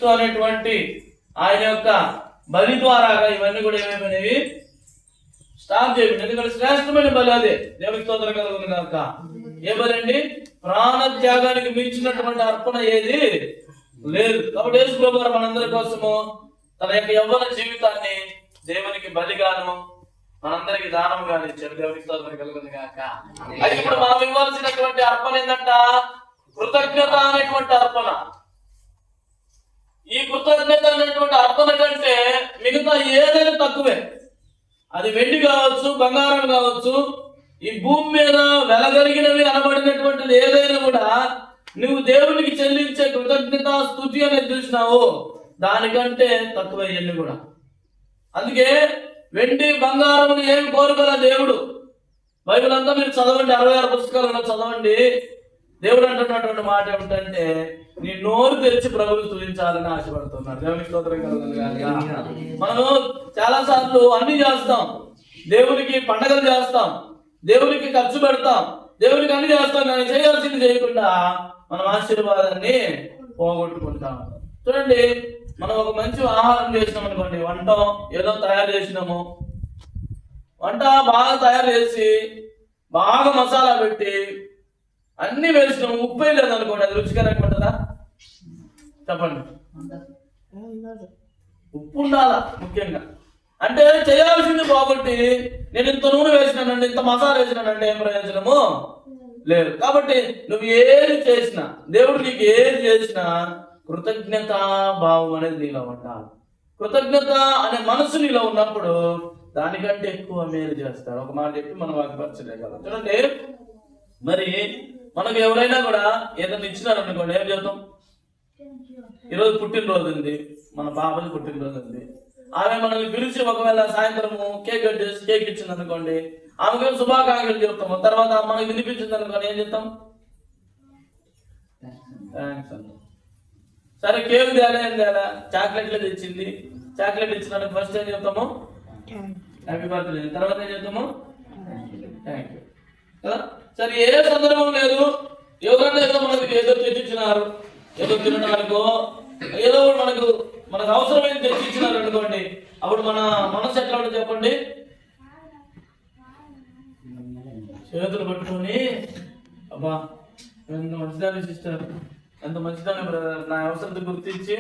క్రీస్తు అనేటువంటి ఆయన యొక్క బలి ద్వారాగా ఇవన్నీ కూడా ఏమైపోయినవి స్టాప్ చేయబడి. ఎందుకంటే శ్రేష్టమైన బలి అదే. దేవునికి స్తోత్రం కలుగును గాక. ఏ బలి అండి? ప్రాణ త్యాగానికి మించినటువంటి అర్పణ ఏది లేదు. కాబట్టి యేసు ప్రభువు వారు మనందరి కోసము తన యొక్క యవ్వన జీవితాన్ని దేవునికి బలిగాను మనందరికి దానముగాను ఇచ్చారు. దేవునికి స్తోత్రం కలుగును గాక. అయితే ఇప్పుడు మనం ఇవ్వాల్సినటువంటి అర్పణ ఏంటంట? కృతజ్ఞత అనేటువంటి అర్పణ. ఈ కృతజ్ఞత అనేటువంటి అర్పణ కంటే మిగతా ఏదైనా తక్కువే. అది వెండి కావచ్చు, బంగారం కావచ్చు, ఈ భూమి మీద వెలగలిగినవి అనబడినటువంటిది ఏదైనా కూడా నువ్వు దేవునికి చెల్లించే కృతజ్ఞత స్తుతి అనేది చూసినావు, దానికంటే తక్కువ ఇవన్నీ కూడా. అందుకే వెండి బంగారం ఏం కోరుకోల దేవుడు. బైబిల్ అంతా మీరు చదవండి, 66 పుస్తకాలలో చదవండి. దేవుడు అంటున్నటువంటి మాట ఏమిటంటే నీ నోరు తెరిచి ప్రభువుని స్తుతించాలని ఆశపడుతున్నాడు. దేవునికి స్తోత్రం కలుగును గాక. మనము చాలా సార్లు అన్ని చేస్తాం, దేవునికి పండగలు చేస్తాం, దేవునికి ఖర్చు పెడతాం, దేవునికి అన్ని చేస్తాం, కానీ చేయాల్సింది చేయకుండా మనం ఆశీర్వాదాన్ని పోగొట్టుకుంటాం. చూడండి, మనం ఒక మంచి ఆహారం చేసినాం అనుకోండి, వంట ఏదో తయారు చేసినాము, వంట బాగా తయారు చేసి బాగా మసాలా పెట్టి అన్ని వేసినాము, ఉప్పు లేదు అనుకోండి, అది రుచికరంగా ఉంటుందా? చెప్పండి. ఉప్పు ఉండాలా ముఖ్యంగా. అంటే చేయాల్సింది పోగొట్టి నేను ఇంత నూనె వేసినానండి, ఇంత మసాలా వేసినానండి, ఏం ప్రయోజనము లేదు. కాబట్టి నువ్వు ఏది చేసినా, దేవుడు నీకు ఏది చేసినా కృతజ్ఞత భావం అనేది నీలో ఉండాలి. కృతజ్ఞత అనే మనసు నీలో ఉన్నప్పుడు దానికంటే ఎక్కువ మేలు చేస్తారు. ఒక మాట చెప్పి మనం వాక్యపరచలే కదా. చూడండి, మరి మనకు ఎవరైనా కూడా ఏదైనా ఇచ్చినారనుకోండి, ఏం చేద్దాం? ఈరోజు పుట్టినరోజు ఉంది, మన పాపది పుట్టినరోజు ఉంది, ఆమె మనల్ని పిలిచి ఒకవేళ సాయంత్రము కేక్ కట్ చేసి కేక్ ఇచ్చింది అనుకోండి, ఆమెకు శుభాకాంక్షలు చెప్తాము. తర్వాత మనకి వినిపించింది అనుకోండి, ఏం చెప్తాం? థ్యాంక్స్ అండి. సరే, కేక్ తేలా ఏం తేలా, చాక్లెట్లు తెచ్చింది, చాక్లెట్ ఇచ్చినందుకు ఫస్ట్ ఏం చెప్తాము? Happy birthday. తర్వాత ఏం చెప్తాము? థ్యాంక్ యూ కదా. సరే, ఏ సందర్భం లేదు, ఎవరన్నా ఏదో మనకి ఏదో తెచ్చిచ్చినారు, ఏదో తినడానికో ఏదో మనకు అవసరమైన తెచ్చిచ్చినారు అనుకోండి, అప్పుడు మన మనసు ఎట్లా ఉంటుంది చెప్పండి? చేతులు పట్టుకొని, అబ్బా ఎంత మంచిదాన్ని సిస్టర్, ఎంత మంచిదాన్ని బ్రదర్, నా అవసరం గుర్తించి